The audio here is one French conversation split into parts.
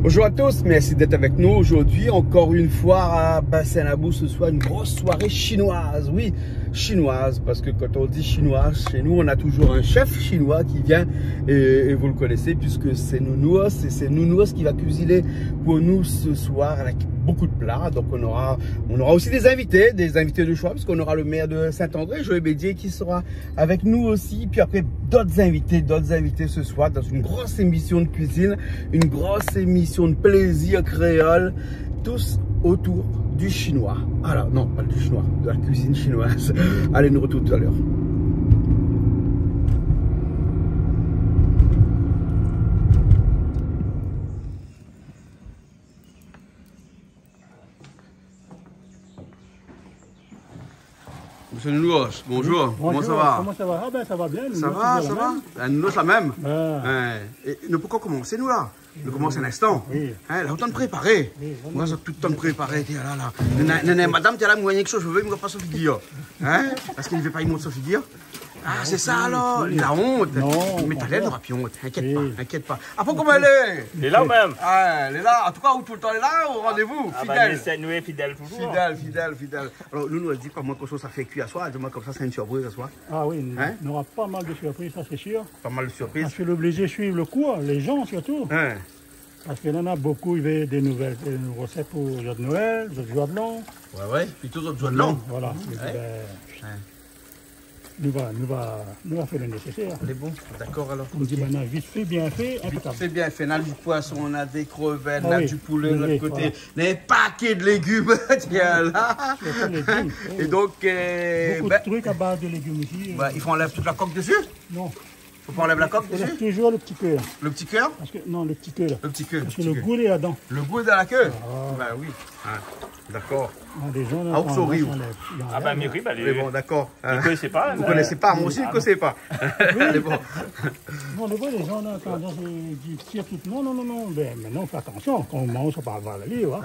Bonjour à tous, merci d'être avec nous aujourd'hui. Encore une fois à Bassin-Labou, ce soir une grosse soirée chinoise. Oui, chinoise, parce que quand on dit chinoise, chez nous, on a toujours un chef chinois qui vient et vous le connaissez puisque c'est Nounous et c'est Nounous qui va cuisiner pour nous ce soir avec beaucoup de plats. Donc on aura aussi des invités de choix parce qu'on aura le maire de Saint-André, Joël Bédier, qui sera avec nous aussi. Puis après d'autres invités ce soir dans une grosse émission de cuisine, une grosse émission de plaisir créole, tous autour du chinois. Alors non, pas du chinois, de la cuisine chinoise. Allez, nous retrouvons tout à l'heure. Monsieur Nounous, bonjour. Comment ça va? Comment ça va? Ah ben ça va bien. Ça va, ça va? La Nounous la même. Et nous pourquoi commencer nous là? Nous commençons un instant. Oui. Hein, là, autant de préparer. Oui, moi, j'ai tout le temps de préparer. Là. Madame, tu es là, moi, quelque chose, je veux, il ne me pas Sophie Guillaume. Hein? Parce qu'il ne veut pas y monter Sophie Guillaume. Ah, c'est ça alors, il a honte. Non. Mais t'as l'air de honte, inquiète pas. Après, comment elle est? Elle est là même. Ah, elle est là. En tout cas, tout le temps, elle est là au rendez-vous. Fidèle. Nous est fidèle toujours. Fidèle. Alors, nous, elle dit comment quelque chose ça fait cuire à soi. Dis-moi comme ça, c'est une surprise à soi. Ah oui, hein? On aura pas mal de surprises, ça c'est sûr. Pas mal de surprises. Parce que l'obligé de suivre le cours, les gens surtout. Hein? Parce qu'il y en a beaucoup, il y avait des nouvelles recettes pour le jour de Noël, le jour de l'an. Ouais, puis tous les autres jours de l'an. Voilà. Nous va faire le nécessaire. C'est bon, d'accord alors. On dit maintenant, vite fait, bien fait, impeccable. C'est bien fait, on a du poisson, on a des crevettes, on a du poulet de l'autre côté, des paquets de légumes, tiens là. Et donc, beaucoup de trucs à base de légumes ici. Il faut enlever toute la coque dessus? Non. Faut pas enlever la coque dessus? Toujours le petit cœur. Le petit cœur? Non, le petit cœur. Le petit cœur. Parce que le goût est là-dedans. Le goût est dans la queue? Ben oui. D'accord. Des gens ah, sorry. Ah ben mais oui, mais bon, d'accord. Vous ne connaissez pas? Vous ne connaissez pas, moi aussi je ne connaissais pas. Oui. Bon. Non, les gens ont tendance à dire tout. Non. Ben maintenant, on fait attention. Quand on mange, on ne parle pas la livre.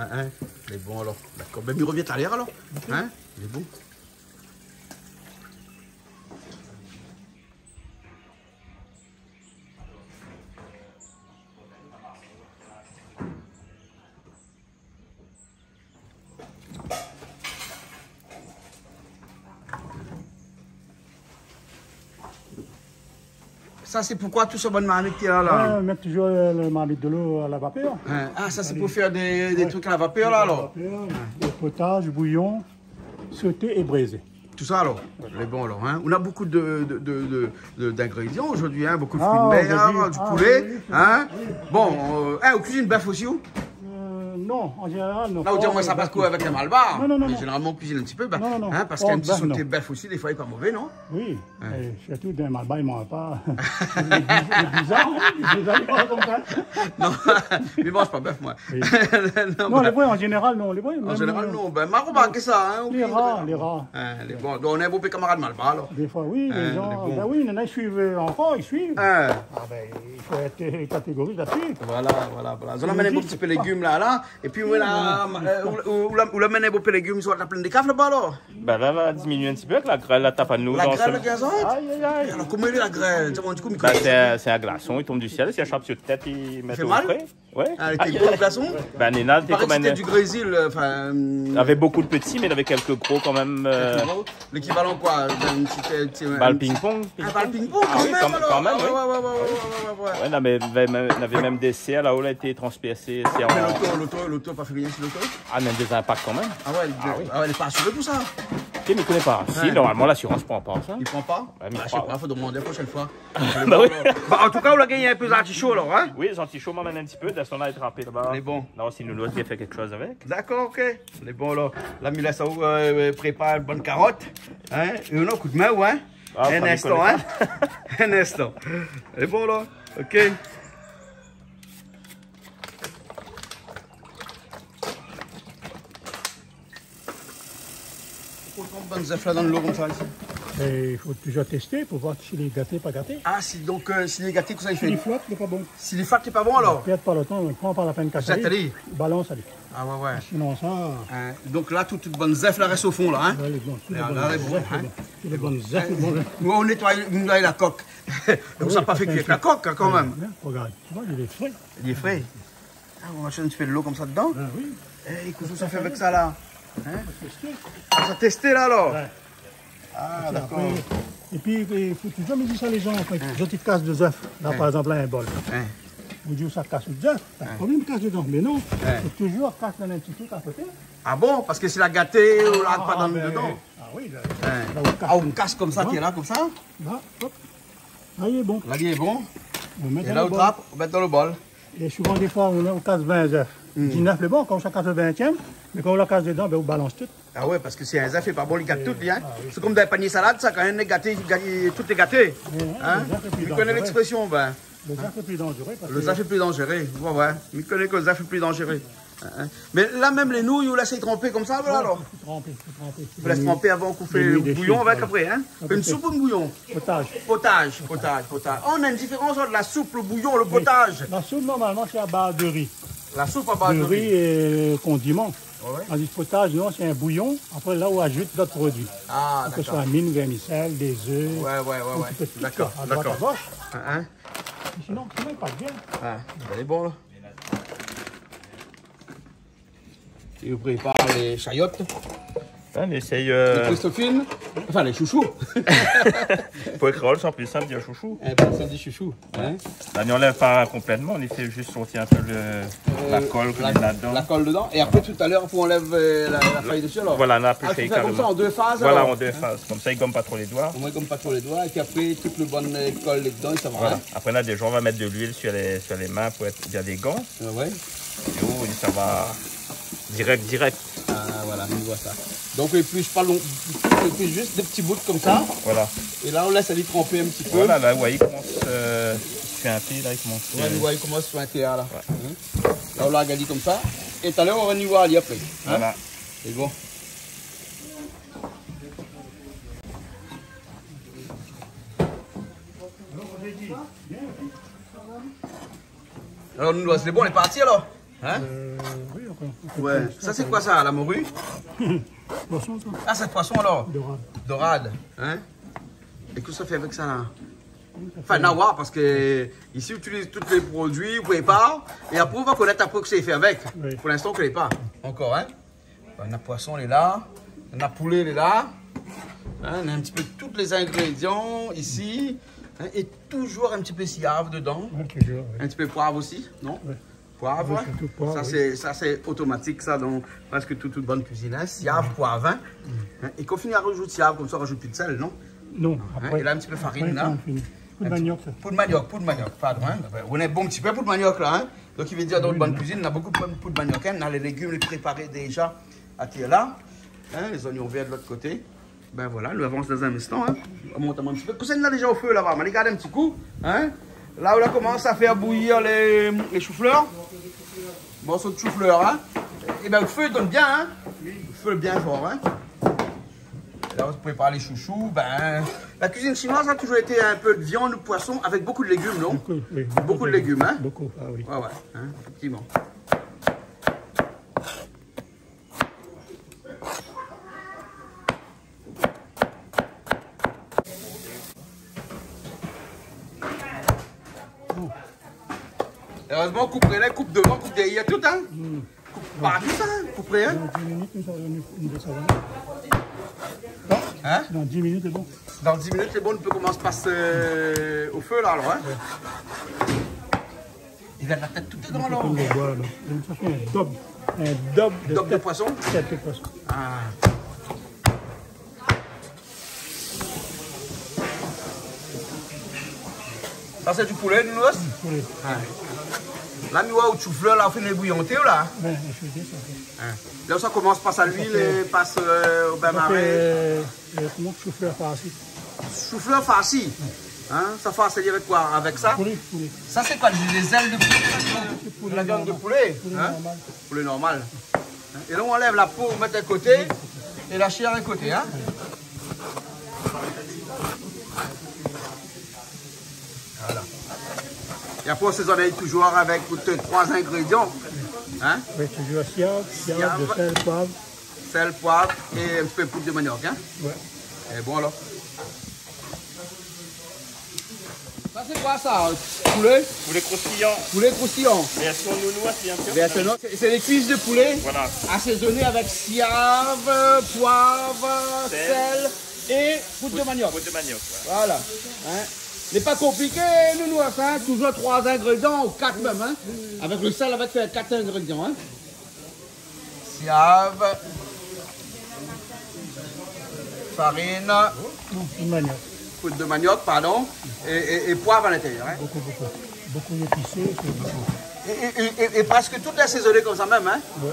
Mais bon alors, d'accord. Ben il revient à l'air alors. Hein? Il est bon. Ça, c'est pourquoi tout ce bon marmite qui est là? Mettre toujours le marmite de l'eau à la vapeur. Ah, ça, c'est pour faire des trucs à la vapeur, là, alors? Le potage, bouillon, sauté et braisé. Tout ça, alors? C'est bon, alors. Hein? On a beaucoup d'ingrédients aujourd'hui, hein? Beaucoup de fruits de mer, du poulet. Hein? Bon, on cuisine bœuf aussi, ou? Non, en général, non. Là, on dit, moi, ça passe quoi avec un malbar? Non. Mais généralement, on cuisine un petit peu. Non. Hein, parce qu'un petit sauté bœuf aussi, des fois, il n'est pas mauvais, non? Oui. Et surtout, d'un malbar, il ne mange pas. Les bizarres, comme ça. Non, mais il ne mange pas bœuf, moi. Oui. Non, les bois, en général, non. En général, non. Ben, marron, qu'est-ce que ça? Les rats. Donc, on est un beau camarade malbar, alors. Des fois, oui. Les gens, ben oui, il y en a qui suivent encore, ils suivent. Ben, il faut être catégorique là-dessus. Voilà. On amène un beau petit peu de légumes, là. Et puis, où l'amène un beau peu de légumes, soit la pleine de café, là-bas, alors? Ben là, va diminuer un petit peu avec la grêle, la tape à nous. La grêle, le gazon? Aïe. Alors, comment il est la grêle? C'est un glaçon, il tombe du ciel, s'il attrape sur la tête, il met au frais. Ouais. Ah, il était gros, le glaçon? Ben, Néna, il paraît que c'était du Brésil, enfin... Il avait beaucoup de petits, mais il avait quelques gros quand même. L'équivalent quoi? Bah, le ping-pong. Ah, pas le ping-pong, quand même, oui. Ouais, on avait même des serres là où il a été transpercé. Mais l'auto, pas fait rien sur l'auto? Ah, même des impacts quand même. Ah ouais, elle n'est pas assurée pour ça? Tu ne connais pas. Si, normalement, l'assurance prend pas ça. Il prend pas? Ouais, mais je sais pas, il faut demander la prochaine fois. Bah oui. En tout cas, on a gagné un peu d'artichaut alors, hein? Oui, les artichauts m'emmènent un petit peu, on a été râpé là-bas. On est bon. Non, si nous qui a fait quelque chose avec. D'accord, ok. On est bon là. Là, Mila Saou prépare une bonne carotte. Hein? Et on a un coup de main, ouais? Un instant, hein? Un instant. On est bon là. Ok. Bonnes œufs là dans l'eau comme ça ici. Et il faut toujours tester pour voir s'il est gâté, pas gâté. Ah, donc s'il est gâté, que ça il fait? S'il flotte, il n'est pas bon. S'il flotte, il n'est pas bon alors? Perd pas le temps, on prend pas la peine de casser. Balance, allez. Ah ouais. Sinon ça... Donc là, toutes les bonnes œufs là restent au fond là, hein? Ouais, les bons. Les bonnes œufs. Nous, on nettoie la coque. Donc ça n'a pas fait cuire la coque quand même. Regarde, tu vois, il est frais. Il est frais. Ah, on va chercher un petit peu de l'eau comme ça dedans. Oui. Et qu'est-ce que ça fait avec ça là? Hein? Tester. Ah, ça testé là alors? Ouais. Ah, d'accord. Et puis, il faut toujours me dire ça les gens, quand ils cassent des œufs, là par exemple, là un bol. Vous dites ça casse des œufs, combien de casse dedans? Mais non, c'est toujours casse dans un petit truc à côté. Ah bon? Parce que c'est la gâtée ou la pas dans dedans? Ah oui, là. Ah, on casse comme ça, qui est là, comme ça? Là, hop. Là, il est bon. Là, il est bon. On met Et dans là, le on bol. trappe, on met dans le bol. Et souvent, des fois, on casse 20 œufs. 19 le bon, quand ça casse le 20e, mais quand on la casse dedans, ben, on balance tout. Ah ouais, parce que si un œuf fait pas bon, il gâte tout, hein. C'est comme dans les paniers salades, ça, quand même, tout est gâté. Hein? Vous connaissez l'expression, ben. Le œuf est plus dangereux. Le œuf est plus dangereux, ouais, ouais. Je connais que le œuf est plus dangereux. Mais là, même les nouilles, vous laissez tremper comme ça, voilà, alors. Tremper. Vous laissez tremper avant qu'on fait le bouillon avec après, hein. Une soupe ou un bouillon? Potage. Potage. On a une différence entre la soupe, le bouillon, le potage. La soupe, normalement, c'est à base de riz. La soupe à base de riz et condiments. Ouais. Tandis que le potage, non, c'est un bouillon. Après, là, on ajoute d'autres produits. Ah, que ce d'accord. soit mine, vermicelle, des œufs. Ouais. D'accord, À droite, à gauche. Hein? Sinon, il passe bien. Ah, elle est bon, là. Et vous préparez les chayottes, On essaye. les Christophines, enfin les chouchous. Pour écrire, c'est plus simple de dire chouchou. Ça dit chouchou. Hein? Là, on n'enlève pas complètement, on essaie juste sortir un peu la colle qu'on met là-dedans. La colle dedans. Et après, tout à l'heure, on enlève la feuille dessus, alors. Voilà, on a Ah, tu épluché fais comme ça en deux phases, Voilà, alors. en deux phases. Comme ça, il gomme pas trop les doigts. On met comme pas trop les doigts, et puis après, toute le bonne colle dedans, et ça va. Voilà. Hein? Après, là, des gens, on va mettre de l'huile sur les mains pour être bien des gants. Ouais. Et ça va direct. Ah, voilà, on voit ça. Donc, on épluche pas long, on épluche juste des petits bouts comme ça. Voilà. Et là, on laisse aller tremper un petit peu. Voilà, là, ouais, il commence. Il fait un pied, là, il commence. Ouais, il commence sur un théâtre, là. Ouais. Là, on l'a regardé comme ça. Et tout à l'heure, on va y voir aller après. Hein? Voilà. C'est bon. Alors, nous, c'est bon, on est parti alors? Hein? Oui, Ouais. Ça, c'est quoi ça, la morue? Poisson, ça. Ah, c'est poisson alors? Dorade. Dorade. Hein? Et qu'est-ce que ça fait avec ça là? Enfin, nawa, parce que ici, on utilise tous les produits, vous pouvez pas. Et après, on va connaître après que c'est fait avec. Oui. Pour l'instant, on ne connaît pas. Encore, hein? On a poisson, il est là. On a poulet, il est là. Hein, on a un petit peu tous les ingrédients ici. Hein, et toujours un petit peu siave dedans. Ouais, toujours, oui. Un petit peu poivre aussi, non? Oui. Poivre, Oui, hein? surtout poivre, Ça c'est automatique, ça, dans presque toute bonne cuisine. Hein? Siave, poivre, hein? Et qu'on finit à rajouter siave, comme ça on rajoute plus de sel, non? Non, Hein? après. Et là, un petit peu de farine, là. Coup de manioc, ça. Poudre de manioc, pardon. Hein? On a un bon petit peu de manioc, là. Hein? Donc, il veut dire dans une bonne cuisine, on a beaucoup de poudre de manioc. Hein? On a les légumes les préparés déjà à tirer là. Hein? Les oignons verts de l'autre côté. Ben voilà, nous avance dans un instant. Hein? On monte un petit peu. Cousin là déjà au feu là-bas. On va regarder un petit coup. Hein? Là où on commence à faire bouillir les choux-fleurs. Morceaux de chou-fleur. Hein? Et bien le feu donne bien. Hein? Le feu bien fort. Hein? Là, vous préparez les chouchous. Ben, la cuisine chinoise a toujours été un peu de viande, de poisson, avec beaucoup de légumes, non? Beaucoup de légumes, hein? Beaucoup, ah oui. Ouais, hein, effectivement. Heureusement, couperez les, coupe devant, coupe derrière, tout, hein? Coupe partout, ça, couperez, hein? Dans 10 minutes, une de ça va. Hein? Dans 10 minutes, c'est bon. Dans 10 minutes, c'est bon, on peut commencer à passer au feu, là, alors, hein? Il a la tête toute dedans, là. Comme le bois, là. Donc, ça fait un dob. Un dob Dobe de poisson? tête de poisson. Ah. Ça, c'est du poulet, du noix? Poulet. Là, nous avons du chou-fleur, là, on fait les bouillantés, là. Ouais, je fais ça. Là, ça commence par l'huile et passe au bain-marais. Comment chou-fleur farci? Chou-fleur farci. Hein? Ça farci avec quoi? Avec ça? Poulet. Ça, c'est quoi? Les ailes de poulet? La viande de poulet? Hein? Normal. Poulet normal. Et là, on enlève la peau, on met d'un côté et la chair d'un côté. Hein? Voilà. Et après, on s'assaisonne toujours avec 3 ingrédients. Hein? Oui, toujours siave, de sel, poivre. Sel, poivre et un petit peu de poudre de manioc. Hein? Ouais. Et bon alors. Ça c'est quoi ça? Poulet? Poulet croustillant. Poulet croustillant. Version nounoise, bien sûr. C'est des cuisses de poulet. Voilà. Assaisonnées avec siave, poivre, sel et poudre de manioc. Poudre de manioc. Voilà. Hein? N'est pas compliqué, nounours, hein? Toujours 3 ingrédients ou 4 même. Hein? Avec le sel, avec 4 ingrédients. Hein? Siave. Farine. Manioc. Poudre de manioc, pardon. Et poivre à l'intérieur. Hein? Beaucoup épicé. Et presque tout assaisonné comme ça même. Hein? Ouais.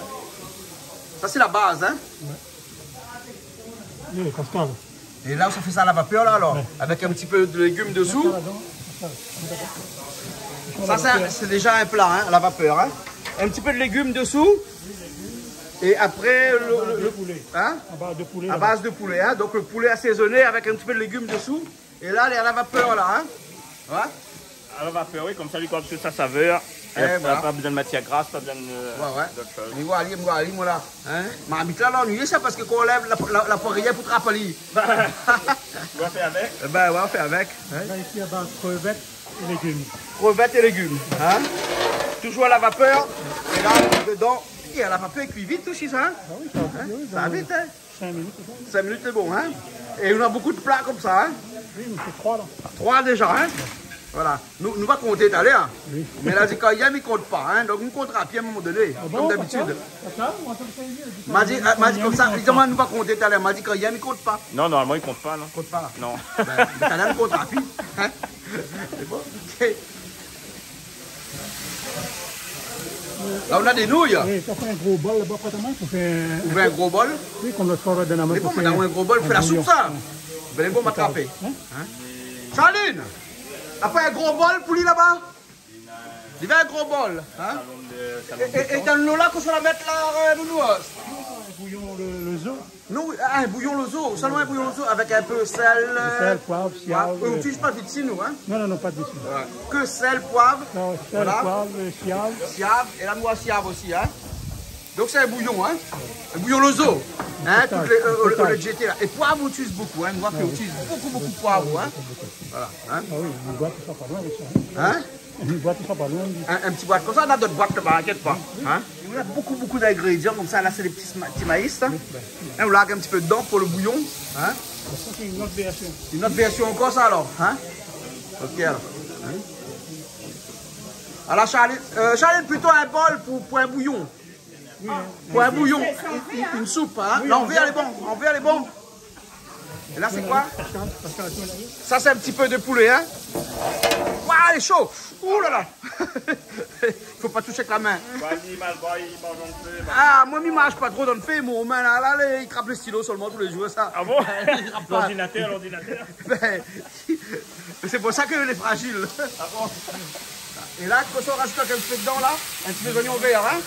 Ça c'est la base. Hein? Ouais. Oui, cascade. Et là, ça fait ça à la vapeur, là, alors, avec un petit peu de légumes dessous. Ça, c'est déjà un plat, hein, à la vapeur. Hein. Un petit peu de légumes dessous. Et après, le poulet. Hein? À base de poulet. À base de poulet, hein. Donc, le poulet assaisonné avec un petit peu de légumes dessous. Et là, elle est à la vapeur, là. Hein. Ouais. À la vapeur, oui, comme ça, lui, comme toute sa saveur. Voilà. Pas besoin de matière grasse, pas besoin ouais. d'autre chose. Moi là. Hein? Ma habite là, l'ennuyé, c'est parce que quand on lève la poirière pour trapper. On va faire avec. Ben ouais, on fait avec. Hein? Là, ici, à base crevettes et légumes. Crevettes et légumes. Hein? Toujours à la vapeur. Et là, dedans, et à la vapeur, il cuit vite aussi, ça. Hein? Ah oui, ça va. Hein? Ça va vite, hein? 5 minutes. 5 minutes, c'est bon, hein? Et on a beaucoup de plats comme ça, hein? Oui, mais c'est 3 là. 3 déjà, hein? Voilà. Nous va compter tout à l'heure. Oui. Mais là, quand il y a, il ne compte pas, hein? Donc, on comptera à pied à un moment donné, comme d'habitude. M'a dit comme ça, évidemment, nous va compter tout à l'heure. M'a dit quand il y a, il ne compte pas. Non, normalement, il ne compte pas, non? Compte pas. Non. Ben, tout à l'heure, on comptera à pied. Hein? C'est bon? OK. Là, on a des nouilles. Oui, ça fait un gros bol là-bas, pratiquement. Vous voulez un gros bol? Oui, comme le soir de la main. Mais bon, on a un gros bol, on fait la soupe, ça. Vous allez bon m'attraper. Charline! Après un gros bol pour lui là-bas? Il y a un gros bol. Hein? Et dans l'eau là, qu'on se la mette là, nous Un bouillon le zoo. Non, un bouillon le zoo, seulement un bouillon le zoo avec un peu sel. Sel, poivre, siave. On n'utilise pas de nous, hein? Non, pas de dessus. Que sel, poivre. Non, sel, voilà. poivre, siave. Siave, et la noix siave aussi, hein? Donc c'est un bouillon, hein? Un bouillon le zoo. Hein? Toutes les GT là. Et poivre, on utilise beaucoup, hein? Moi, on utilise beaucoup de poivre, hein? Voilà. Hein? Ah oui, une boîte qui sera pas loin avec ça. Hein? Une boîte qui sera pas loin. Un petit boîte comme ça, on a d'autres boîtes là-bas, t'inquiète pas. Hein? On a beaucoup d'ingrédients comme ça, là c'est des petits maïs. Hein? On lave un petit peu dedans pour le bouillon. Hein? Ça c'est une autre version. Une autre version encore ça alors. Hein? Ok alors. Hein? Alors Charline, plutôt un bol pour un bouillon. Oui, pour un bouillon, une soupe. Hein? Oui, là en verre elle est bon. En verre elle est bon. Et là c'est quoi? Ça c'est un petit peu de poulet. Hein? Waouh, elle est chaud! Ouh là là! Faut pas toucher avec la main. Ah, moi, je ne mange pas trop dans le fait, mon main là, il crappe le stylo seulement tous les jours, ça. Ah bon? L'ordinateur. Ben, c'est pour ça qu'elle est fragile. Ah bon? Et là, quand on rajoute un petit peu dedans, là, un petit peu d'oignon vert, hein?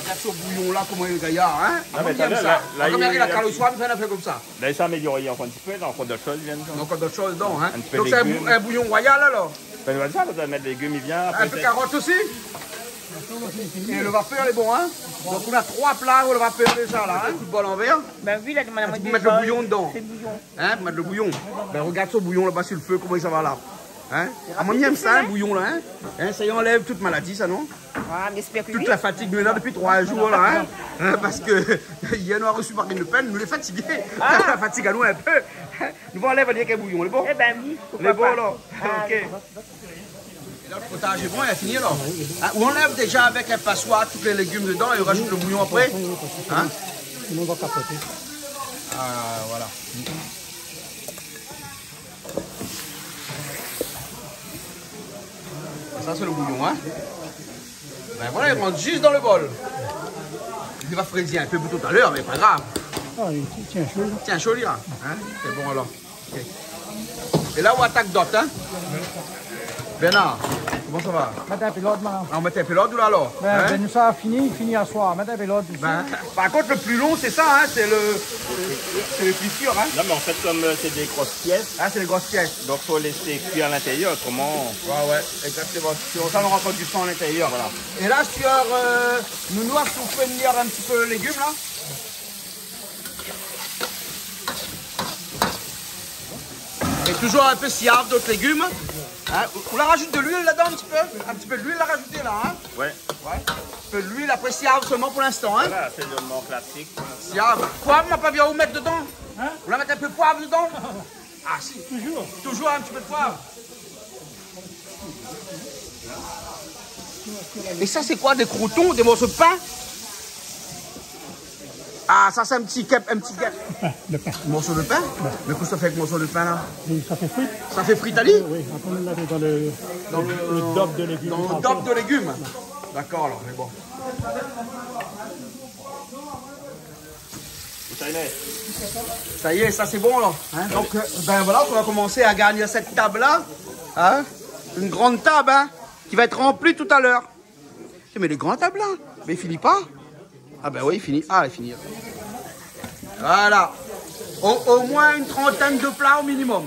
Regarde ce bouillon là, comment il est gaillard, hein? Non, mais t'as là, comme il a calé au soir, il fait un peu comme ça. Là, il s'est amélioré encore un petit peu, encore d'autres choses viennent. Encore d'autres choses dedans, hein? Donc c'est un bouillon royal alors? Ben, on va mettre des légumes, il vient. Un peu de carottes aussi? Et le vapeur est bon, hein? Donc on a 3 plats au vapeur déjà là, hein? Tout bol en verre. Ben oui, là, madame. Pour mettre le bouillon dedans. C'est le bouillon. Hein? Pour mettre le bouillon. Ben regarde ce bouillon là-bas sur le feu, comment il s'en va là. Hein? Ah, moi j'aime ça, un bouillon là, hein? Ça y enlève toute maladie, ça non? Ah, j'espère que toute oui. La fatigue, nous est là depuis 3 jours là, hein? Parce que hier nous a reçu Marine Le Pen, nous les fatigués. La fatigue à nous un peu. Nous enlève à dire qu'un bouillon, les bon? Eh ben oui. Les bons là. Ok. Et là le potage est bon, il a fini là. Hein? On enlève déjà avec un passoire tous les légumes dedans et on rajoute le bouillon après. Hein? Sinon on va capoter. Ah voilà. Ça c'est le bouillon, hein? Ben voilà, il rentre juste dans le bol. Il va frédir un peu pour tout à l'heure, mais pas grave. Ah, il tient chaud. Tiens, chaud là. Hein? C'est bon alors. Okay. Et là, on attaque d'autres, hein? Bernard, comment ça va? Mettez un pilote, madame. On met un pilote ou là alors? Ben, nous ça a fini à soir. Mettez un pilote. Par contre, le plus long, c'est ça, hein? C'est le cuissure, hein? Non, mais en fait, comme c'est des grosses pièces. Ah, c'est les grosses pièces. Donc, il faut laisser cuire à l'intérieur, autrement. Ouais, exactement. Ça, on rentre du sang à l'intérieur. Voilà. Et là, sur Nounours, vous pouvez me lire un petit peu les légumes, là? Et toujours un peu siave d'autres légumes. Hein? On la rajoute de l'huile là-dedans un petit peu. Un petit peu d'huile à rajouter là. Hein? Ouais. Ouais. Un peu d'huile, après siave seulement pour l'instant. Hein? Voilà, c'est le mort classique. Siave. Poivre, ma pas bien vous mettre dedans. Hein? Vous la mettez un peu de poivre dedans. Ah si. Toujours. Toujours un petit peu de poivre. Et ça c'est quoi? Des croutons, des morceaux de pain? Ah ça c'est un petit gap. Le pain. Un morceau de pain? Mais qu'est-ce que ça fait avec le morceau de pain là? Ça fait frites? Ça fait frites à lit? Oui, après on l'a dans le dope de légumes. Dans le dope de légumes. D'accord alors, mais bon. Ça y est, ça c'est bon là. Hein? Donc ben voilà, on va commencer à garnir cette table là. Hein? Une grande table hein, qui va être remplie tout à l'heure. Mais les grandes tables là, mais il finit pas? Ah ben oui, il finit. Ah, il finit. Voilà. Au moins une trentaine de plats au minimum.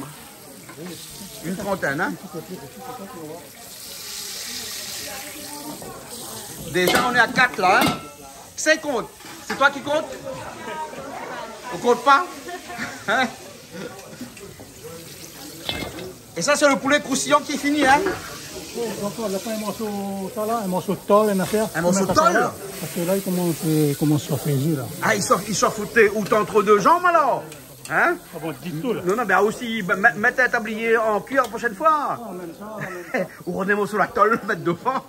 Une trentaine, hein? Déjà, on est à 4 là, hein? C'est compte. C'est toi qui compte? On compte pas? Hein? Et ça, c'est le poulet croustillant qui est fini, hein? Donc on a pas un morceau ça là, un morceau de tôle, une affaire. Un morceau de tôle? Parce que là, il commence à chauffer là. Ah, il chauffe entre deux jambes alors? Hein? Ah bon, dis tout là. Non, ben aussi, mettez un tablier en cuir la prochaine fois. Ah, même ça. Ou revenez sur la tôle, mettre devant.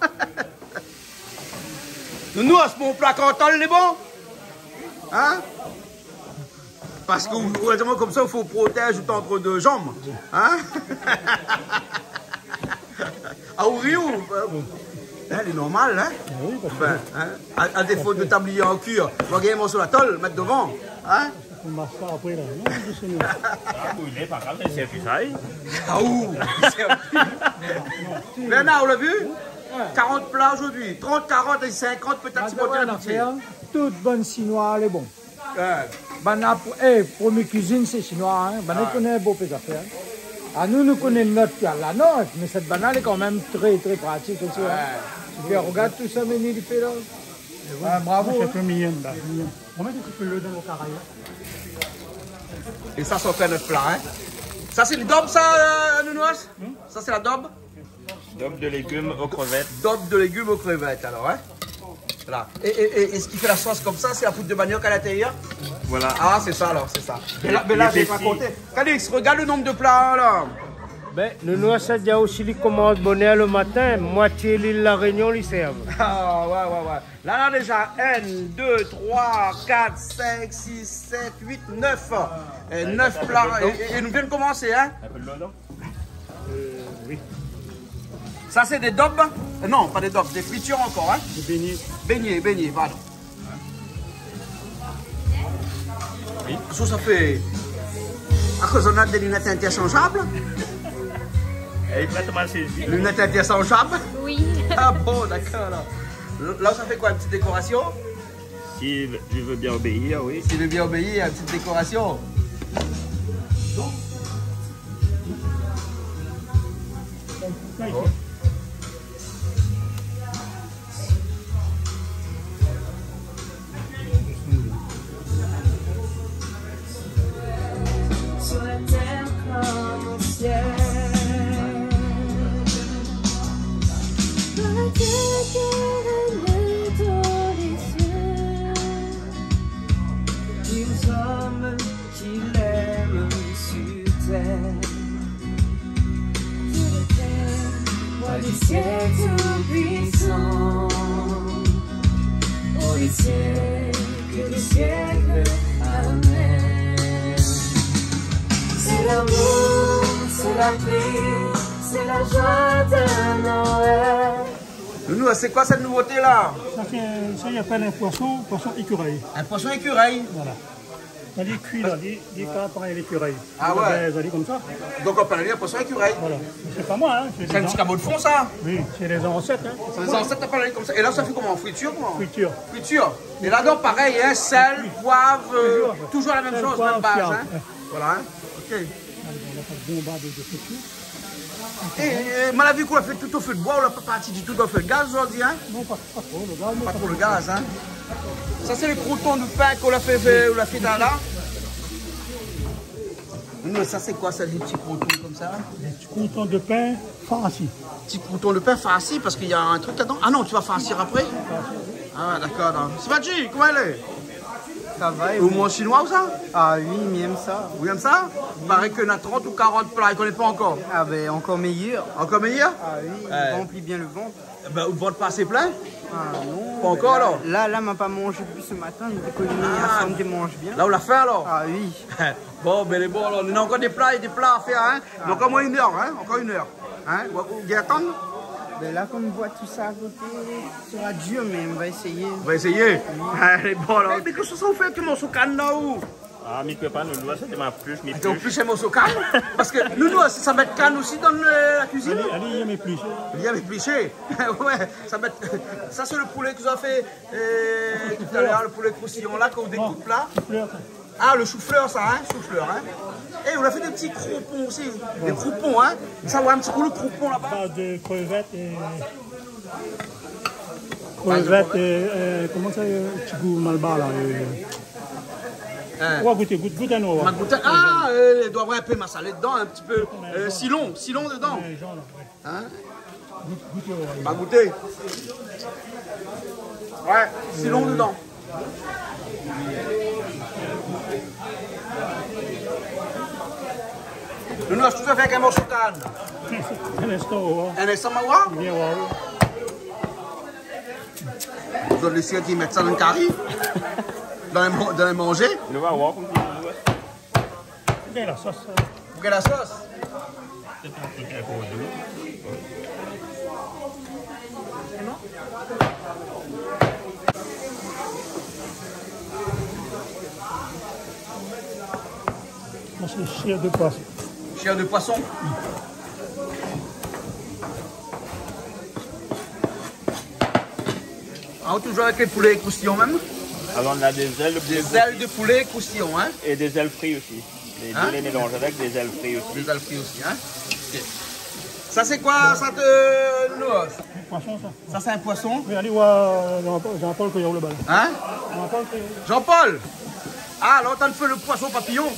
Nous, à ce bon plat en tôle, les bons? Hein? Parce que, comme ça, il faut protéger entre deux jambes. Hein? Ah oui, elle est normale, hein? Oui, parce que ben, à défaut de tablier en cuir, on va gagner sur la tôle, mettre devant. Hein? on marche pas après là. Non, je sais pas. Ah, bouillé, par contre, c'est fisaille. Ah ouh! Bernard, on l'a vu? 40 plats aujourd'hui. 30, 40 et 50 peut-être si on tient la pitié. Toute bonne chinoise, elle est bon. Ouais. Pour mes cuisines, c'est chinois. Hein. On connaît beaucoup de affaires. Ah, nous connaissons notre là, non, mais cette banane est quand même très, très pratique aussi. Ouais. Hein. Tu regardes tout ça, mais il fait là. Ouais, bravo. C'est un peu mignon, là. On met un petit peu l'eau dans le caraïbe. Et ça fait notre plat. Hein. Ça, c'est le daube, ça, Nounouas? Ça, c'est la daube? Daube de légumes aux crevettes. Daube de légumes aux crevettes, alors. Hein. Voilà. Et ce qui fait la sauce comme ça, c'est la poudre de manioc à l'intérieur? Voilà. Ah, c'est ça, alors, c'est ça. Mais là, j'ai pas compté. Calix, regarde le nombre de plats, là. Ben, nous avons déjà aussi les commandes bonheur le matin, moitié l'île La Réunion, les servent. Ah, ouais. Là, déjà, 1, 2, 3, 4, 5, 6, 7, 8, 9. 9 plats. Et nous venons de commencer, hein? Un peu de l'eau, non? Oui. Ça, c'est des daubes? Non, pas des daubes, des fritures encore, hein? Des beignets. Beignets, voilà. Oui. Ça fait... À cause on a des lunettes interchangeables? Elle est pratiquement saisie. Lunettes interchangeables? Oui. Ah bon, d'accord. Là, ça fait quoi, une petite décoration? Si tu veux bien obéir, oui. S'il veut bien obéir, une petite décoration. Oh. Sur la terre comme au ciel. Dans Dieu qui règne dans les cieux. Les hommes qui l'aiment sur terre. Dieu de terre, roi des cieux tout-puissant. Pour les siècles des siècles. Amen. C'est l'amour, c'est la paix, c'est la joie de Noël. Nounou, c'est quoi cette nouveauté là? Ça, il appelle un poisson écureuil. Un poisson écureuil. Voilà. Ça dit cuit là, dit pas pareil l'écureuil. Ah ouais. Ça dit comme ça. Donc on peut aller un poisson écureuil. Voilà. C'est pas moi, hein. C'est un petit cabot de fond ça? Oui, c'est les ancêtres, hein. C'est les ancêtres, t'as parlé comme ça. Et là ça fait comment? En friture quoi? Friture. Friture. Et là donc pareil, hein, sel, poivre, toujours la même Sel, chose, poivre, même base. fiable. Hein. Voilà. Hein. Ok. On a pas de bombardé de friture. Et mal vu qu'on l'a fait tout au feu de bois, on l'a pas parti du tout dans le feu de gaz aujourd'hui, hein? Non, pas trop, le gaz. Pas trop le gaz, hein? Ça c'est le croûton de pain qu'on l'a fait dans là. Nous, ça c'est quoi, ça, des petits croutons comme ça? Des petits croutons de pain farcis. Petits croutons de pain farcis parce qu'il y a un truc là-dedans. Ah non, tu vas farcir après? Ah d'accord. C'est pas G, comment elle est? Ça va, et Au moins chinois ou ça? Ah oui, il aime ça. Vous aimez ça? Il paraît qu'il y en a 30 ou 40 plats, il ne connaît pas encore. Ah ben, encore meilleur. Encore meilleur? Ah oui, il remplit bien le ventre. Ben, vous ne ventre pas assez plein? Ah non. Pas encore alors? Là, m'a pas mangé depuis ce matin, il dit que ça me démange bien. Là, on l'a fait alors? Ah oui. Bon, ben les bons, alors, on a encore des plats et des plats à faire, hein? Donc, au moins 1 heure, hein? Encore 1 heure. Hein? Vous allez attendre? Ben là, comme on voit tout ça à côté, ça sera dur, mais on va essayer. On va essayer? Allez, bon, alors. Mais qu'est-ce que ça vous fait avec le morceau canne là où? Ah, mi peut pas, nous doit, c'est ma pluche, mi Donc, pluche. plus c'est morceau canne? Parce que nous, ça met canne aussi dans la cuisine? Allez, il y a mes plus. Il y a mes plichés. Ouais, ça c'est le poulet que vous avez fait tout à l'heure, le poulet croustillant là, qu'on découpe là. Ah, le chou-fleur, ça, hein? Chou-fleur, hein? Et on a fait des petits croupons aussi. Des croupons, hein? Ça, ouais, un petit coup le croupon là-bas. Base de crevettes et. Crevettes et. Comment ça, petit goût malbar là? On va goûter un On va autre. goûter. Ah, il doit avoir un peu massalé dedans, un petit peu. Silon dedans. Hein? On va goûter. Ouais, silon dedans. Nous, je tout à fait avec un morceau de canne. Un instant, Un instant, Mawa. bien voir. Vous allez laisser qu'ils mettent ça dans le carré. Dans les manger. Il va voir comme tu Bien la sauce. Vous avez la sauce. Moi, c'est chair de poisson. Chair de poisson. Ah, toujours avec les poulets croustillants même. Alors on a des ailes Des ailes de poulet croustillants, hein. et des ailes frites aussi. Les mélanges avec des ailes frites aussi. Des ailes frites aussi, hein. Ok. Ça c'est quoi, ça de noix? Poisson, ça. Ça c'est un poisson. Oui, allez voir Jean-Paul Coyot le bal. Hein? Jean-Paul Coyot. Jean-Paul. Ah, alors t'as fait le poisson papillon.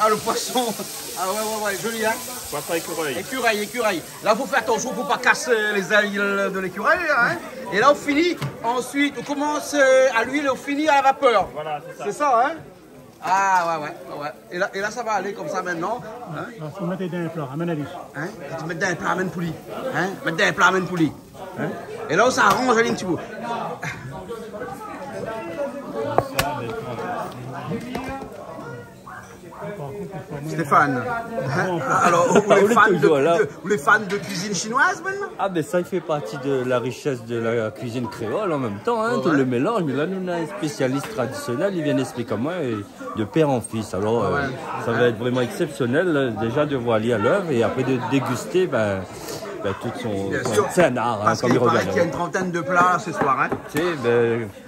Ah, le poisson. Ah ouais, joli, hein. Poisson écureuil. Écureuil. Là, il faut faire attention pour ne pas casser les ailes de l'écureuil, hein. Et là, on finit. Ensuite, on commence à l'huile et on finit à la vapeur. Voilà, c'est ça. C'est ça, hein. Ah, ouais. Et là, ça va aller comme ça maintenant. Hein? Il faut mettre dans un plat, amène à lui. Hein? Tu mets dans un plat, amène poulie. Hein? Mettre dans un plat, amène poulie. Hein? Et là, on s'arrange un petit peu. Stéphane, hein? Alors, vous les fans de cuisine chinoise maintenant? Ah ben ça il fait partie de la richesse de la cuisine créole en même temps, hein, tout le mélange. Mais là nous on a un spécialiste traditionnel, il vient expliquer moi de père en fils. Alors ça va être vraiment exceptionnel déjà de voir aller à l'œuvre et après de déguster tout son... C'est un art, parce comme il qu'il paraît regarde. qu'il y a une trentaine de plats ce soir. Hein? Tu sais,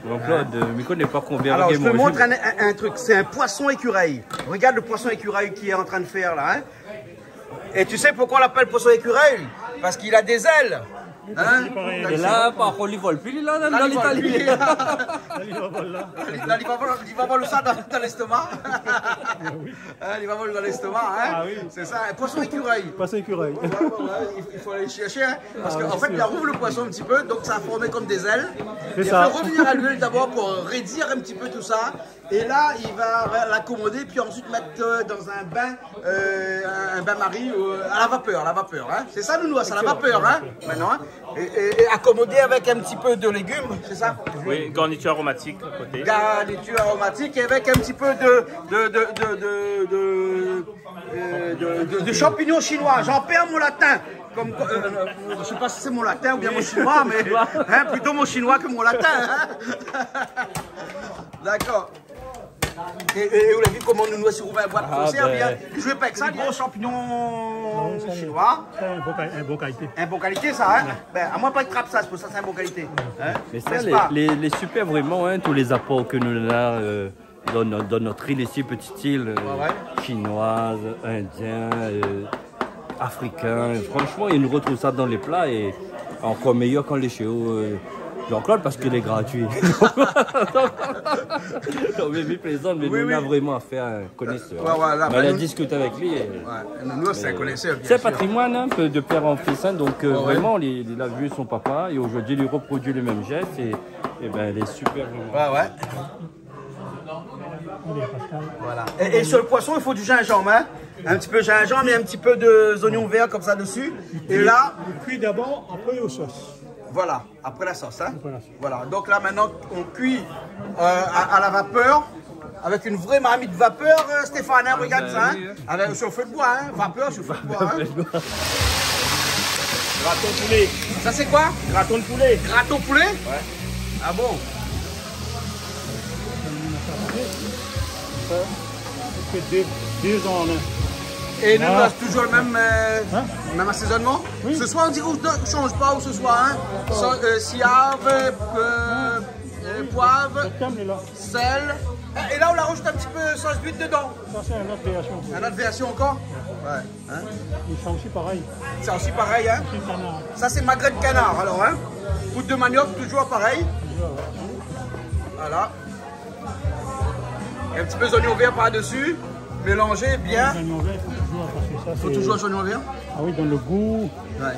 Jean-Claude, je ne connais pas combien. Alors je te montre un truc, c'est un poisson écureuil. Regarde le poisson écureuil qu'il est en train de faire là. Hein? Et tu sais pourquoi on l'appelle poisson écureuil? Parce qu'il a des ailes. Hein? Et là, par contre, il vole plus, il est là dans l'Italie. Là, il va voler ça dans l'estomac. Il va voler dans l'estomac. Hein? C'est ça, un poisson écureuil. Poisson écureuil. Il faut aller chercher. Hein? Parce qu'en fait, il rouvre le poisson un petit peu, donc ça a formé comme des ailes. C'est Il ça. faut revenir à l'huile d'abord pour raidir un petit peu tout ça. Et là, il va l'accommoder, puis ensuite mettre dans un bain-marie à la vapeur. Hein? C'est ça, nous, à la vapeur, hein? Maintenant. Hein? Et accommoder avec un petit peu de légumes, c'est ça? Oui, garniture aromatique à côté. Garniture aromatique et avec un petit peu de champignons chinois. J'en perds mon latin. Je ne sais pas si c'est mon latin ou bien mon chinois, mais hein, plutôt mon chinois que mon latin. Hein? D'accord. Et vous l'avez vu comment nous nous servons un boîte de conserve, bien. Je vais pas avec ça, des gros champignons chinois. C'est un bon qualité. Un bon qualité, ça, hein? Ben, à moins pas de trappe, ça, c'est pour ça c'est un bon qualité. Hein? Mais ça, les super vraiment, hein, tous les apports que nous avons dans notre île ici, petite île, chinoise, indien, africain. Franchement, ils nous retrouvent ça dans les plats et encore meilleur quand les chez eux. Jean-Claude parce qu'il est gratuit. Non, mais lui plaisante, mais Oui, nous, on a oui. vraiment affaire à un connaisseur. Ouais, voilà, On a nous- discuté avec lui. Ouais, nous, c'est un connaisseur. bien C'est sûr. patrimoine un peu de père en fils, hein, donc ouais. vraiment, il a vu son papa et aujourd'hui, il reproduit les mêmes gestes et ben, il est super. Ouais, ouais. Voilà. Et sur le poisson, il faut du gingembre, hein. Un petit peu de gingembre et un petit peu d'oignons verts comme ça dessus. Et là, On cuit d'abord, après aux sauces. voilà, après la sauce, hein. Après la sauce. Voilà, donc là maintenant, on cuit à la vapeur. Avec une vraie marmite vapeur, Stéphane, hein, regarde ça, hein. Avec, sur le feu de bois, hein. Vapeur sur le feu de bois, hein. Graton poulet. Ça c'est quoi? Graton de poulet. Graton poulet? Ouais. Ah bon? On fait deux en un. Et nous, Ah. c'est toujours le même, même assaisonnement? Oui. Ce soir, on dit qu'on ne change pas, ou ce soir, hein? Siave, poivre, Comme est là. sel. Et là, on la rajoute un petit peu sauce d'huile dedans. Ça, c'est une autre version. Une autre version encore? Ouais. Hein? Ils sont aussi pareil. C'est aussi pareil, hein? C'est canard. Ça, c'est magret de canard, alors, hein? Poudre de manioc, toujours pareil. Voilà. Et un petit peu d'oignon vert par-dessus. Mélangez bien. Les oignons verts, il faut toujours, parce que ça, Il faut c'est- toujours l'oignon vert? Ah oui, dans le goût. Ouais.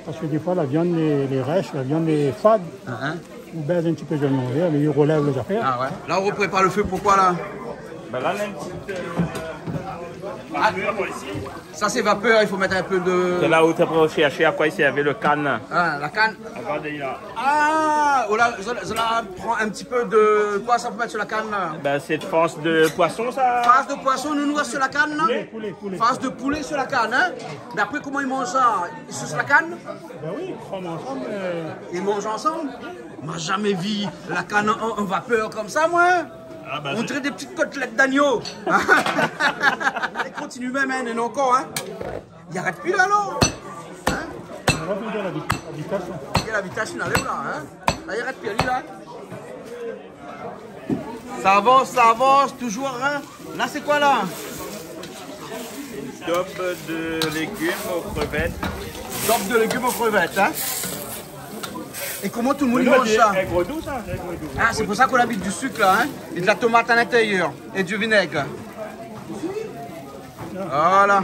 Parce que des fois, la viande est rêche, la viande est fade. Hein? On baise un petit peu d'oignon vert, mais il relève les affaires. Ah ouais. Là, on reprépare le feu, pourquoi là? Ben là, on a une petite vapeur ici. Ça, c'est vapeur, il faut mettre un peu C'est de. là où tu as cherché à quoi il y avait le canne. Ah, la canne. Regardez là. Ah, oh là, ça prend un petit peu de. Quoi ça peut mettre sur la canne là? Ben, c'est de farce de poisson, ça. Farce de poisson, nous noix sur la canne là? Poulet. Farce de poulet sur la canne, hein? Mais après, comment ils mangent ça? Ils sur la canne? Ben oui, ils sont ensemble. Ils mangent ensemble? Moi, jamais vu la canne en vapeur comme ça, moi. Ah, ben, On dirait des petites côtelettes d'agneau. Ils continuent même, hein, et non encore, hein. Il arrête plus là, alors. On va vous dire la vitesse. Il y a la vitesse, il enlève là, hein. Là, il arrête plus, lui, là. Ça avance, toujours, hein. Là, c'est quoi, là? Top de légumes aux crevettes. Top de légumes aux crevettes, hein. Et comment tout le monde mange ça? Aigre doux, ça. Aigre doux. Ah, c'est pour ça qu'on a mis du sucre, là, hein. Et de la tomate à l'intérieur. Et du vinaigre. Voilà.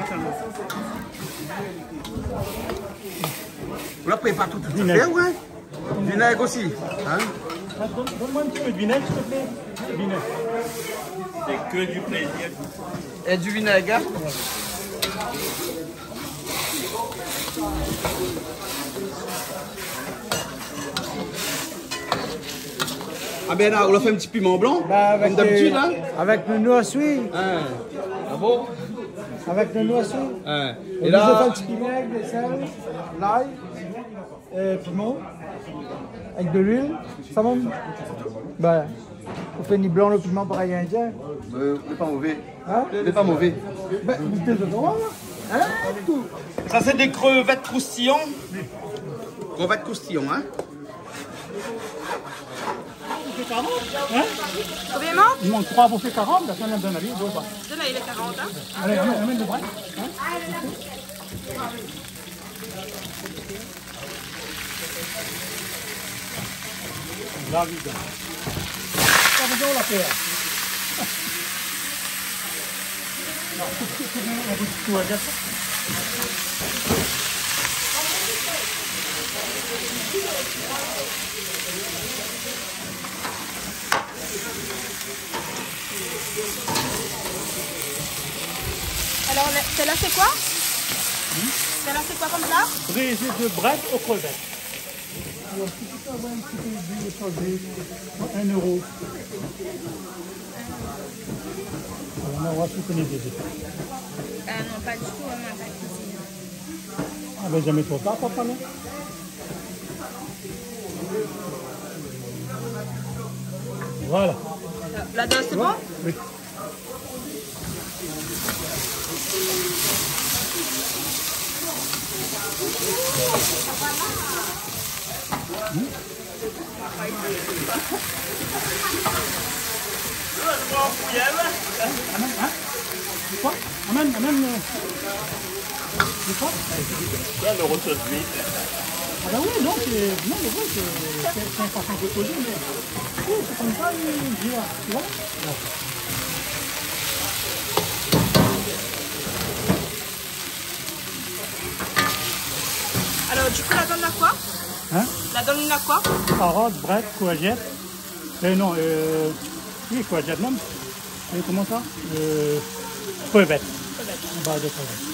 On la prépare tout à fait, ouais. Vinaigre aussi, hein. Donne-moi un petit peu de vinaigre, s'il te plaît. Vinaigre. C'est que du plaisir. Et du vinaigre, hein. Ah ben là, on a fait un petit piment blanc, comme d'habitude, hein. Avec le noix oui. Hein. Ah bon? Avec le noix oui. Hein. Et Et là, là, un petit vinaigre, de sel, l'ail, piment, avec de l'huile, ça monte. Ben, on fait ni blanc le piment pareil indien. c'est pas mauvais. Hein? C'est pas mauvais. Ben, goûtez de droit, là. Hein? Tout. Ça, c'est des crevettes croustillons. Crevettes croustillons, hein. Combien il manque? Il manque 3 bouffées 40, la fin de la vie, deux pas. Là, il est 40, hein? Allez, amène le bras. La vie. Ça veut dire la faire. Un bout de tout à gâteau. Alors, celle-là, c'est quoi? Celle-là, c'est quoi comme ça? Brisé de bread aux crevettes. Alors, si tu peux avoir un petit peu d'huile salée, 1 euro. Alors, on va soutenir des effets. Non, pas du tout, moi, pas cuisine. Ah ben, jamais trop tard, papa, non? Voilà. La dose, c'est bon? Oui. C'est quoi? Amène. C'est quoi? Là, le ressauce vite. Ah ben oui, non, c'est... Non, mais oui, c'est un façon de poser, mais... Oui, c'est comme ça, il gira, tu vois? Alors, du coup, la donne à quoi? Hein? La donne à quoi? Carottes, brettes, courgettes. Non, oui, courgettes même. Et comment ça? Crevettes. On va de crevettes.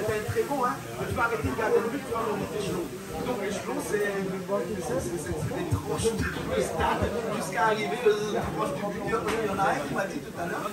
T'es très bon, hein? Tu vas arrêter de garder le but, tu vas le échelon. Donc l'échelon, c'est des tranches de stade jusqu'à arriver aux tranches du but. Il y en a un qui m'a dit tout à l'heure.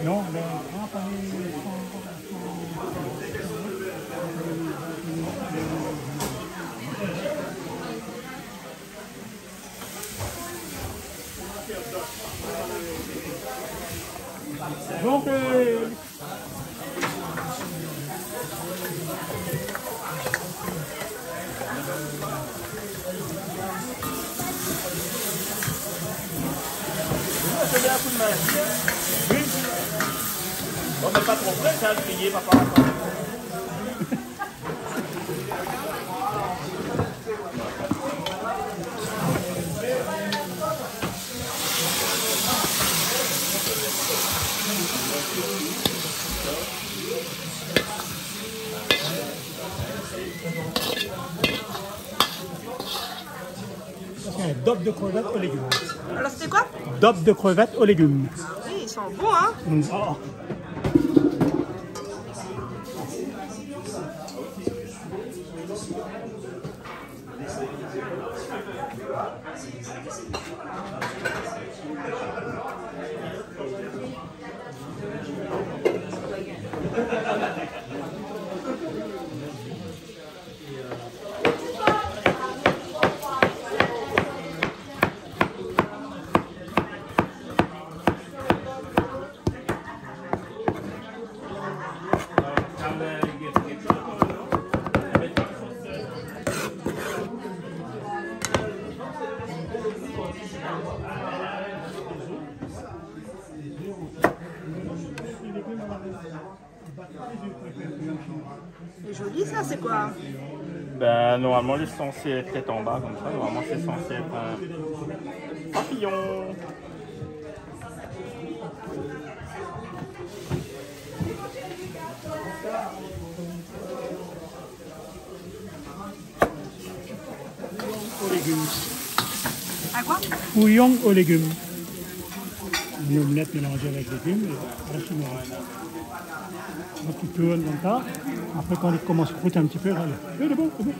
Non, mais... Donc, Bon, mais pas trop près, ça va crier, papa. c'est un dope de crevettes aux légumes. Alors, c'était quoi? Dope de crevettes aux légumes. Oui, ils sont bons, hein? Oh. C'est joli, ça, c'est quoi? Ben, normalement, il est censé être en bas, comme ça. Normalement, c'est censé être un papillon. Aux légumes. À quoi? Bouillon aux légumes. Une omelette mélangée avec légumes et la chinoise. Donc tu tournes comme ça. Après, quand il commence à croûter un petit peu, là, c'est bon, c'est bon.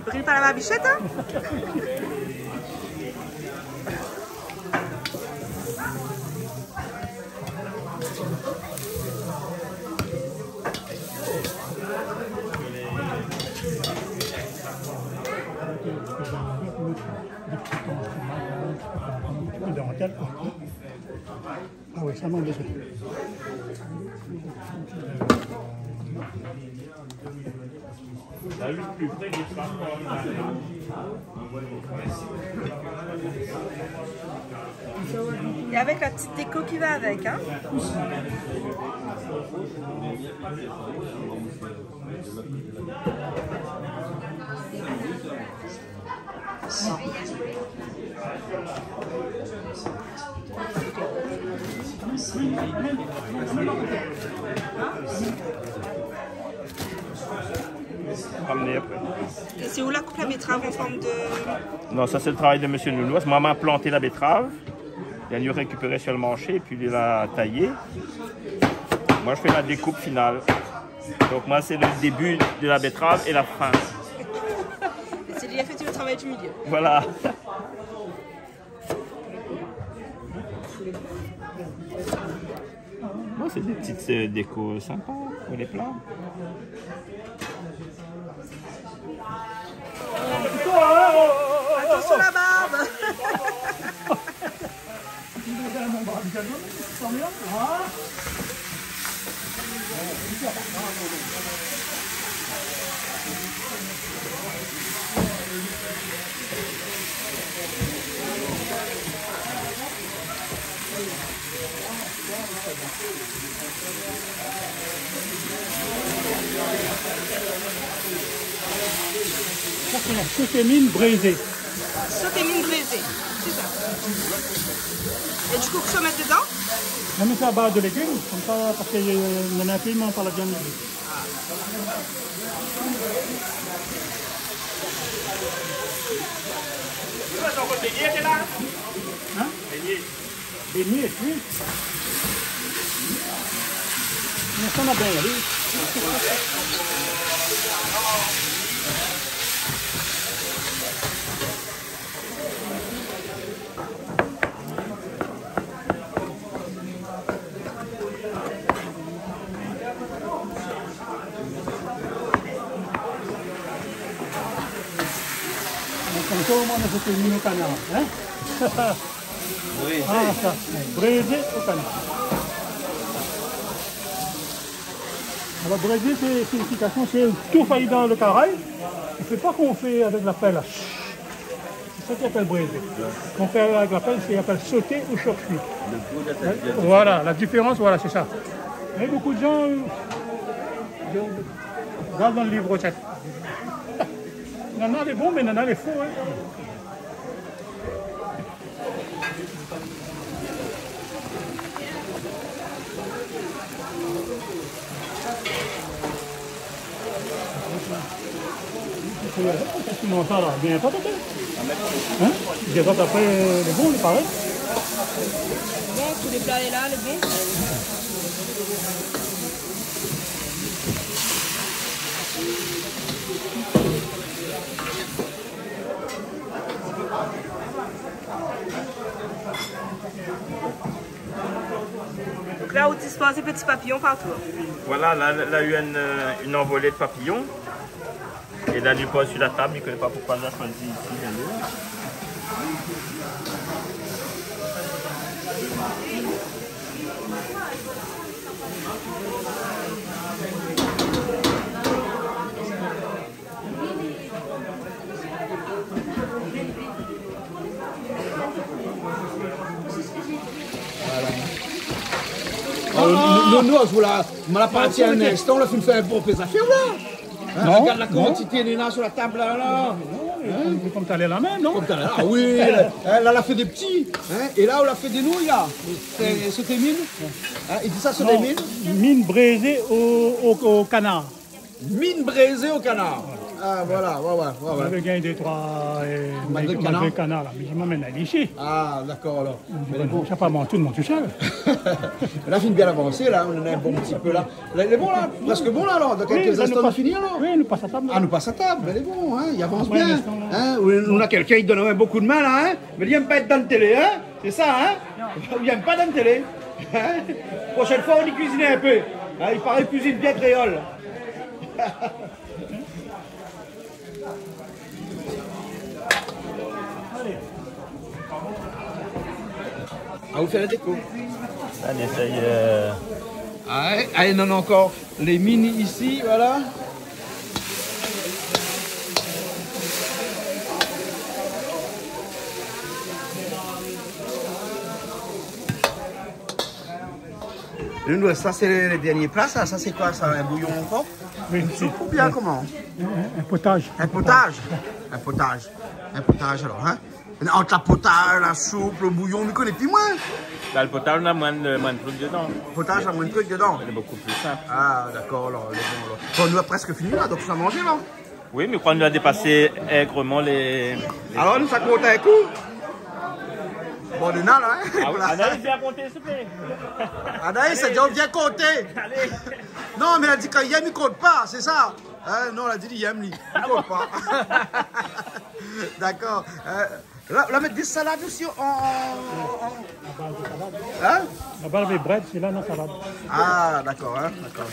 Brûle pas la barbichette, hein? Ah oui, ça manque de ça. Et avec la petite déco qui va avec, hein? Ramener après. Et c'est où la coupe la betterave en forme de... Non, ça c'est le travail de M. Nounoise. Maman a planté la betterave. Il a dû récupérer sur le manché, puis il l'a taillé. Moi je fais la découpe finale. Donc moi c'est le début de la betterave et la fin. C'est lui qui a fait tout le travail du milieu. Voilà. Bon, c'est des petites décos sympas pour les plats. Attention la barbe. Ça, c'est la sautémine braisée. Sautémine braisée, c'est ça. Et du coup, que ça mettre dedans? On met ça à base de légumes, comme ça, parce qu'il y en a tellement par la viande. Hein? Beignet, oui. Mais ça, on a bien allé. Comme ça, au moins, on a fait une au canard. Hein? Ah, ça, braisé au canard. Alors, braisé, c'est signification, c'est tout failli dans le carré. On ne fait pas qu'on fait avec la pelle. C'est ça qu'on appelle braisé. On fait avec la pelle, c'est appelle sauter ou choc-cuit. Voilà, la différence, voilà, c'est ça. Mais beaucoup de gens regardent dans le livre recette. Il y en a des bons, mais il y en a des faux. Hein. Qu'est-ce que tu manges ça là? Bien pas peut-être? Hein? Je dérobe après les bons, il paraît. Bon, tous les plats est là, le bon. Donc là, on dispose des petits papillons partout. Voilà, là, il a eu une envolée de papillons. Et là, il pose sur la table, il ne connaît pas pourquoi il a choisi ici. Nous, on me l'a parti un instant, on a fait un bon peu d'affaires là. Hein, regarde la quantité des nains sur la table là. Comme tu allais la même, non? Comme t'as là, ah oui, elle a fait des petits. Hein, et là, on a fait des nouilles là. C'était mine. Hein, il dit ça, c'est des mines. Mine braisée au canard. Mine braisée au canard. Ah, voilà, ouais. Avec un, deux, trois, Malgré malgré canard, là. Mais je m'emmène ici. Ah, d'accord, alors. Je ne sais pas tout le monde tout seul. Là, film bien avancé, là, on en a un bon petit peu là. Là, il est bon, là, presque bon, là, alors. Dans quelques instants, on finit, alors. Oui, nous passe à table. Ah, nous passe à table, mais il est bon, hein, il avance Ouais, bien. l'instant, là. Hein, on a quelqu'un qui donne beaucoup de mal, hein, mais il n'aime pas être dans la télé, hein. C'est ça, hein. Il n'aime pas dans la télé. Hein? Prochaine fois, on y cuisine un peu. Hein, il paraît cuisine bien créole. Ah, vous faites la déco. On essaye. Allez, non, encore les mini ici, voilà. Ça, c'est les derniers plats, ça c'est quoi ça? Un bouillon encore? Oui, Une soupe ou bien comment? un potage. Un potage? Un potage. Un potage alors, hein? Entre la potage, la soupe, le bouillon, on ne connaît plus moins. Dans le potage, on a moins de trucs dedans. Le potage a moins de trucs dedans. C'est beaucoup plus simple. Ah, d'accord, alors, bon, alors. Bon, nous a presque fini là, donc ça a mangé là. Oui, mais quand on a dépassé aigrement les... Alors, nous, ça compte un coup. Bon, on est là, hein? Ah oui, Anaïs, viens compter, s'il te plaît. Anaïs, ça dit on vient compter. Allez. Non, mais elle a dit qu'il il compte pas, c'est ça? Hein? Non, elle a dit il aime, il compte pas. D'accord. Là, mettre des salades aussi Hein? La barbe et bread, c'est là dans la salade. Ah, d'accord, hein? D'accord.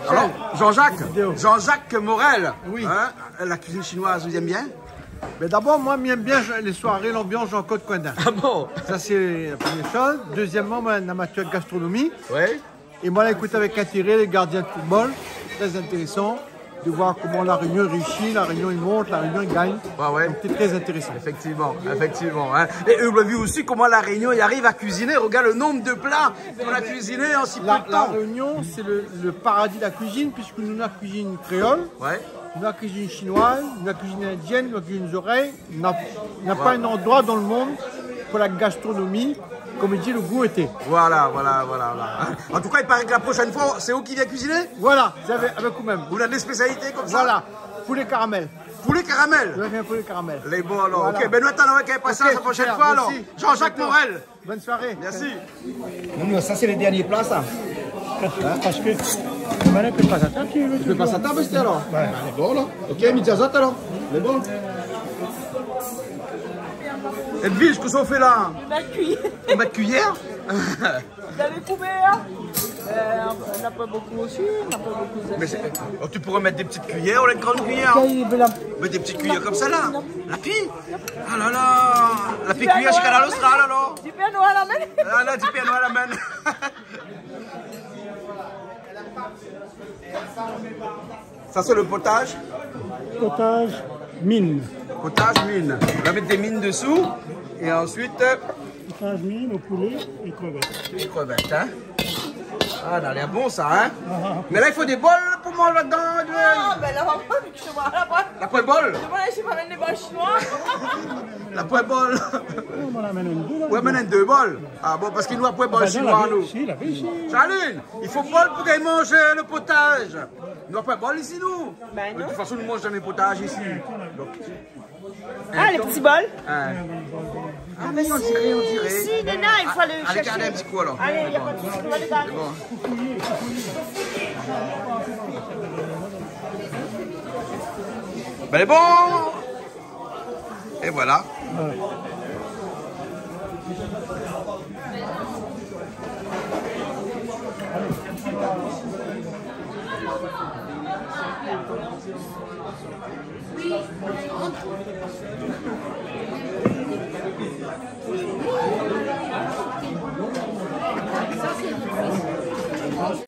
Alors, Jean-Jacques Morel, Oui. Hein? La cuisine chinoise, vous aimez bien? Mais d'abord, moi, j'aime bien les soirées, l'ambiance Jean-Claude Coindin. Ah bon? Ça, c'est la première chose. Deuxièmement, moi, un amateur de gastronomie. Oui. Et moi, là, écoute avec intérêt les gardiens de football. Très intéressant de voir comment la Réunion réussit, la Réunion il monte, la Réunion il gagne. Ouais. Donc, c'est très intéressant. Effectivement. Hein. Et on a vu aussi comment la Réunion y arrive à cuisiner. Regarde le nombre de plats qu'on a cuisiné en si peu de La temps. Réunion, c'est le paradis de la cuisine, puisque nous avons la cuisine créole, Ouais. nous avons la cuisine chinoise, nous avons la cuisine indienne, nous avons la cuisine oreilles. Il n'y a pas un endroit dans le monde pour la gastronomie, comme il dit, le goût était. Voilà. En tout cas, il paraît que la prochaine fois, c'est où qui vient cuisiner? Voilà, c'est avec vous-même. Vous avez des spécialités comme ça? Voilà, poulet caramel. Poulet caramel. Je vais faire poulet caramel. Les bons alors. Voilà. Ok, ben nous attendons qu'elle passe ça la prochaine super, fois alors. merci. Jean-Jacques Morel. Bonne soirée. Merci. Non, ça c'est les derniers plats ça. Parce que maintenant que je passe à table, tu veux Tu peux passer à table c'était alors? Ouais. Elle est bon là. Ok, Mitzazot alors. Elle est bon. Edwige, qu'est-ce qu'on fait là? La cuillère. On met de cuillère? Vous avez couvert. On n'a pas beaucoup aussi. On n'a pas beaucoup de... Mais tu pourrais mettre des petites cuillères ou une grande cuillère? Mais des petites cuillères comme ça là. La pie? Ah là là. La pie cuillère chez Canal Austral alors. Du piano à la main. Ah là, du piano à la main. Ça c'est le potage. potage mine. Potage mine. On va mettre des mines dessous. Et ensuite, Potage mine au poulet et crevettes. les crevettes. Hein. Ah, ça a l'air bon ça. Hein. Mais là, il faut des bols pour moi là-dedans. Ah, ben là, je vois là-bas. La poêle bol. Je vois là, je m'amène des bols chinois. La poêle bol. On en amène une deux là. Ouais, maintenant 2 bols. Ah bon, parce qu'il nous a poêle bol chinois nous. Si, la vie ici. Charline, il faut bol pour qu'elle mange le potage. Nous n'avons pas bol ici nous. Ben De non. toute façon, nous ne mangeons jamais potage ici. Donc, Ah, les petits bols. hein. Ah, ben si, si, Nena, il faut aller Allez, chercher. gardez un petit coup alors. Allez, il n'y a pas de souci, on va les garder. Ben, elle est bon. Et voilà.